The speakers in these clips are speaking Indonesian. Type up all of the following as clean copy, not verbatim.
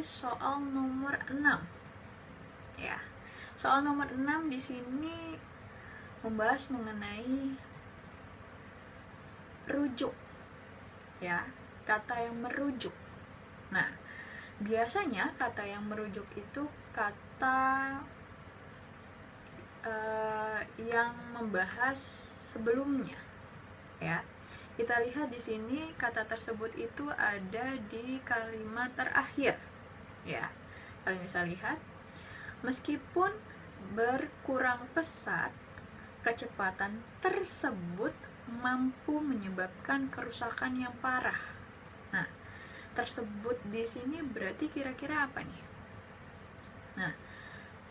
soal nomor 6. Ya. Soal nomor 6 di sini membahas mengenai rujuk. Ya, kata yang merujuk. Nah, biasanya kata yang merujuk itu kata yang membahas sebelumnya. Ya. Kita lihat di sini kata tersebut itu ada di kalimat terakhir. Ya. Kalian bisa lihat, meskipun berkurang pesat, kecepatan tersebut mampu menyebabkan kerusakan yang parah. Nah, tersebut di sini berarti kira-kira apa nih? Nah,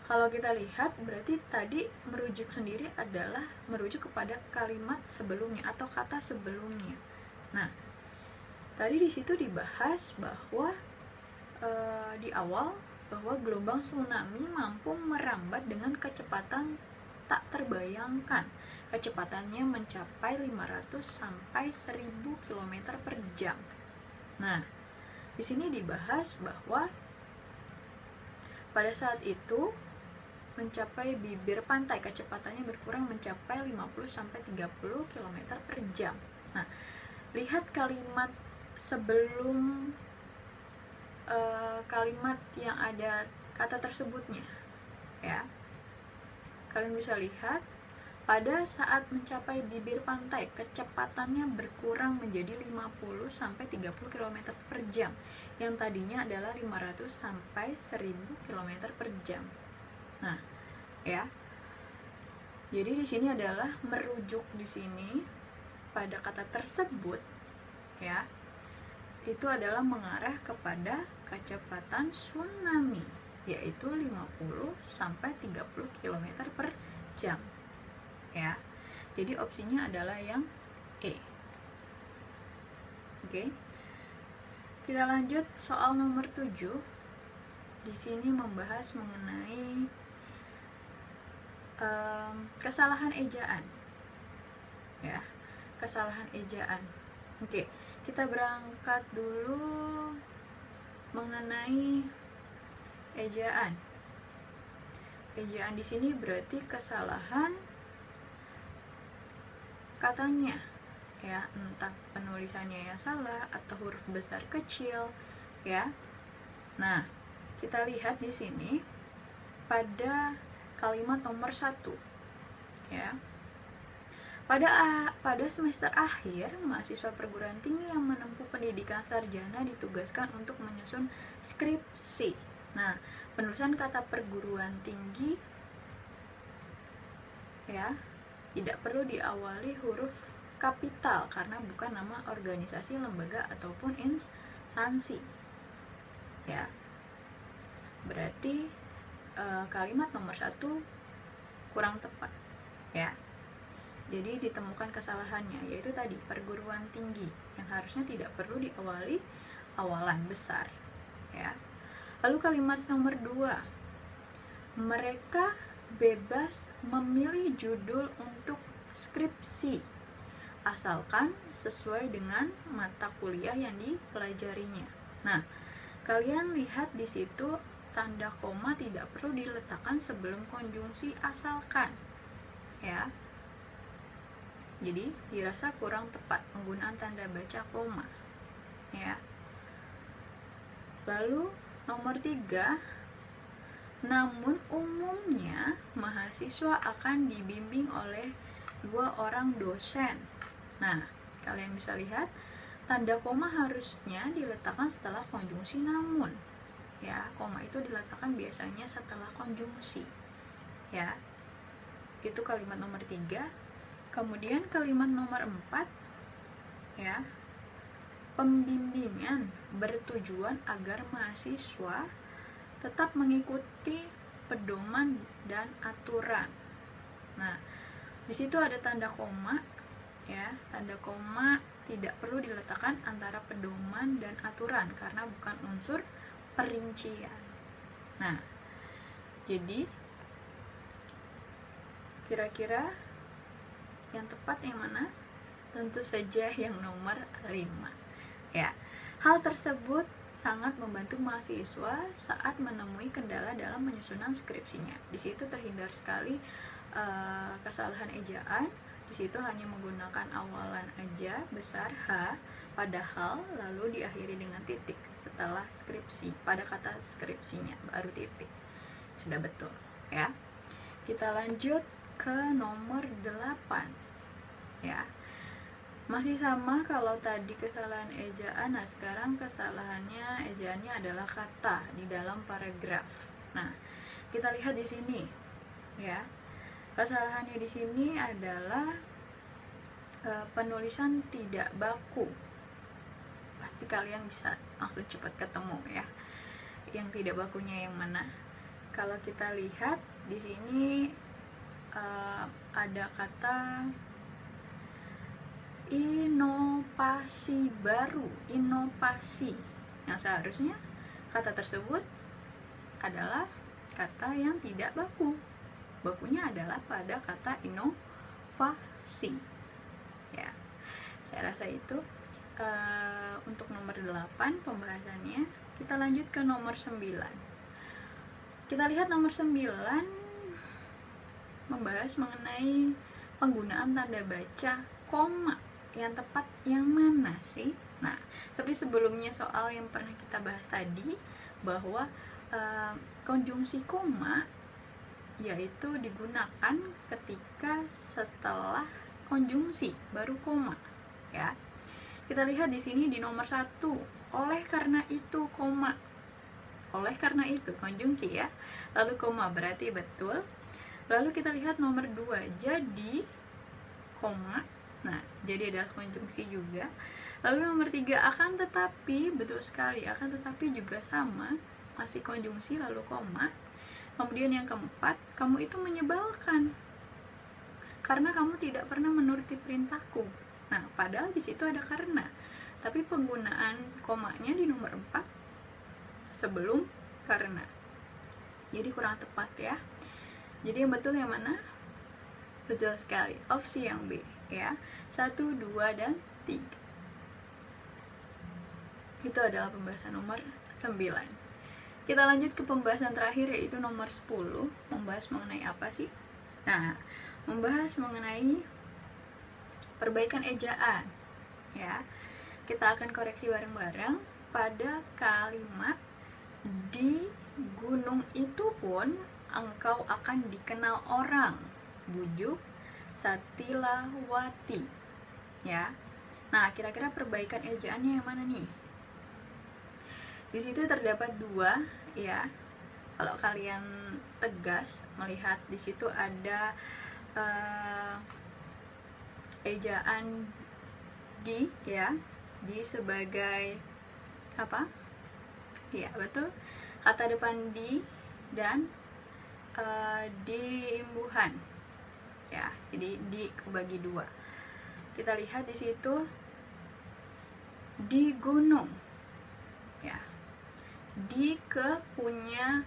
kalau kita lihat berarti tadi merujuk sendiri adalah merujuk kepada kalimat sebelumnya atau kata sebelumnya. Nah, tadi di situ dibahas bahwa di awal bahwa gelombang tsunami mampu merambat dengan kecepatan tak terbayangkan. Kecepatannya mencapai 500 sampai 1000 km per jam. Nah, di sini dibahas bahwa pada saat itu mencapai bibir pantai, kecepatannya berkurang mencapai 50 sampai 30 km per jam. Nah, lihat kalimat sebelum kalimat yang ada kata tersebutnya. Ya. Kalian bisa lihat, pada saat mencapai bibir pantai, kecepatannya berkurang menjadi 50 sampai 30 km per jam, yang tadinya adalah 500 sampai 1000 km per jam. Nah, ya. Jadi di sini adalah merujuk di sini pada kata tersebut, ya. Itu adalah mengarah kepada kecepatan tsunami, yaitu 50 sampai 30 km per jam. Ya. Jadi opsinya adalah yang E. Oke. Kita lanjut soal nomor 7. Di sini membahas mengenai kesalahan ejaan. Ya, kesalahan ejaan. Oke, kita berangkat dulu mengenai ejaan. Ejaan di sini berarti kesalahan katanya, ya, entah penulisannya yang salah atau huruf besar kecil, ya. Nah, kita lihat di sini pada kalimat nomor 1, ya. Pada semester akhir, mahasiswa perguruan tinggi yang menempuh pendidikan sarjana ditugaskan untuk menyusun skripsi. Nah, penulisan kata perguruan tinggi, ya, tidak perlu diawali huruf kapital karena bukan nama organisasi, lembaga ataupun instansi. Ya. Berarti kalimat nomor 1 kurang tepat, ya. Jadi ditemukan kesalahannya, yaitu tadi perguruan tinggi yang harusnya tidak perlu diawali awalan besar, ya. Lalu kalimat nomor 2, mereka bebas memilih judul untuk skripsi asalkan sesuai dengan mata kuliah yang dipelajarinya. Nah, kalian lihat di situ tanda koma tidak perlu diletakkan sebelum konjungsi asalkan, ya. Jadi dirasa kurang tepat penggunaan tanda baca koma, ya. Lalu nomor 3, namun umumnya mahasiswa akan dibimbing oleh 2 orang dosen. Nah, kalian bisa lihat tanda koma harusnya diletakkan setelah konjungsi namun. Ya, koma itu diletakkan biasanya setelah konjungsi. Ya. Itu kalimat nomor 3. Kemudian kalimat nomor 4, ya. Pembimbingan bertujuan agar mahasiswa tetap mengikuti pedoman dan aturan. Nah, di situ ada tanda koma, ya. Tanda koma tidak perlu diletakkan antara pedoman dan aturan karena bukan unsur perincian. Nah, jadi kira-kira yang tepat yang mana? Tentu saja yang nomor 5. Ya. Hal tersebut sangat membantu mahasiswa saat menemui kendala dalam penyusunan skripsinya. Di situ terhindar sekali kesalahan ejaan. Di situ hanya menggunakan awalan aja besar H, padahal lalu diakhiri dengan titik setelah skripsi, pada kata skripsinya baru titik. Sudah betul ya. Kita lanjut ke nomor 8 ya. Masih sama kalau tadi kesalahan ejaan, nah sekarang kesalahannya ejaannya adalah kata di dalam paragraf. Nah, kita lihat di sini ya. Kesalahannya di sini adalah penulisan tidak baku. Pasti kalian bisa langsung cepat ketemu ya. Yang tidak bakunya yang mana? Kalau kita lihat di sini ada kata inovasi baru, inovasi, yang seharusnya kata tersebut adalah kata yang tidak baku. Bakunya adalah pada kata inovasi ya. Saya rasa itu untuk nomor 8 pembahasannya. Kita lanjut ke nomor 9. Kita lihat nomor 9 membahas mengenai penggunaan tanda baca koma. Yang tepat yang mana sih? Nah, seperti sebelumnya soal yang pernah kita bahas tadi, bahwa konjungsi koma yaitu digunakan ketika setelah konjungsi baru koma ya. Kita lihat di sini di nomor 1, oleh karena itu koma. Oleh karena itu konjungsi ya. Lalu koma berarti betul. Lalu kita lihat nomor 2, jadi koma. Nah, jadi adalah konjungsi juga. Lalu nomor 3, akan tetapi, betul sekali, akan tetapi juga sama, masih konjungsi lalu koma. Kemudian yang keempat, kamu itu menyebalkan karena kamu tidak pernah menuruti perintahku. Nah, padahal di situ ada karena, tapi penggunaan komanya di nomor 4 sebelum karena. Jadi kurang tepat ya. Jadi yang betul yang mana? Betul sekali, opsi yang B ya. 1, 2, dan 3. Itu adalah pembahasan nomor 9. Kita lanjut ke pembahasan terakhir, yaitu nomor 10. Membahas mengenai apa sih? Nah, membahas mengenai perbaikan ejaan ya. Kita akan koreksi bareng-bareng pada kalimat di gunung itu pun engkau akan dikenal orang, bujuk Satilawati ya. Nah, kira-kira perbaikan ejaannya yang mana nih? Di situ terdapat 2 ya. Kalau kalian tegas melihat di situ ada ejaan di ya, di sebagai apa? Iya, betul. Kata depan di dan di imbuhan ya. Jadi di kebagi 2. Kita lihat di situ di gunung ya. Di ke punya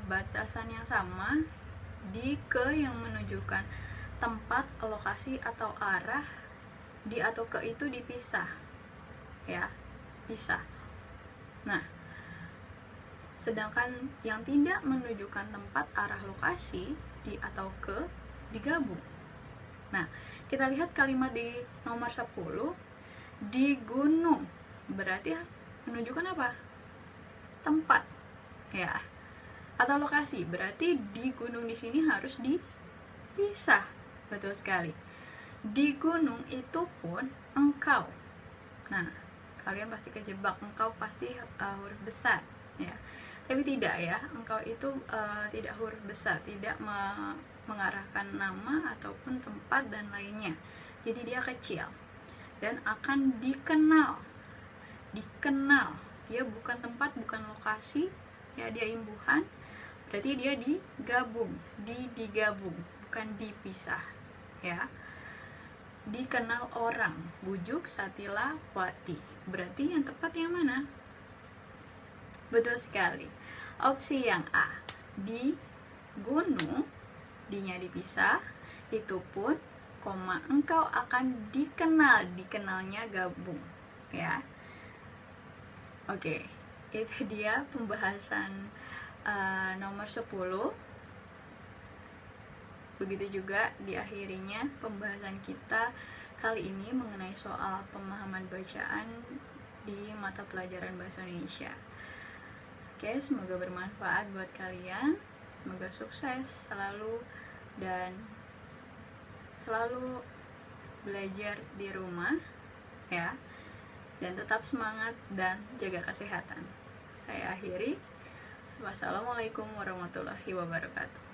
batasan yang sama, di ke yang menunjukkan tempat, lokasi atau arah, di atau ke itu dipisah ya, pisah. Nah, sedangkan yang tidak menunjukkan tempat, arah, lokasi, di atau ke digabung. Nah, kita lihat kalimat di nomor 10, di gunung berarti menunjukkan apa? Tempat ya, atau lokasi. Berarti di gunung di sini harus dipisah. Betul sekali. Di gunung itu pun engkau. Nah, kalian pasti kejebak, engkau pasti huruf besar ya. Tapi tidak ya, engkau itu tidak huruf besar, tidak mengarahkan nama ataupun tempat dan lainnya. Jadi dia kecil dan akan dikenal. Dikenal, dia bukan tempat, bukan lokasi ya, dia imbuhan. Berarti dia digabung, digabung, bukan dipisah ya. Dikenal orang, bujuk Satilawati. Berarti yang tepat yang mana? Betul sekali, opsi yang A. Di gunung, dinya dipisah, itu pun koma engkau akan dikenal, dikenalnya gabung ya. Oke, itu dia pembahasan nomor 10. Begitu juga diakhirinya pembahasan kita kali ini mengenai soal pemahaman bacaan di mata pelajaran Bahasa Indonesia. Oke, semoga bermanfaat buat kalian. Semoga sukses selalu dan selalu belajar di rumah ya. Dan tetap semangat dan jaga kesehatan. Saya akhiri. Wassalamualaikum warahmatullahi wabarakatuh.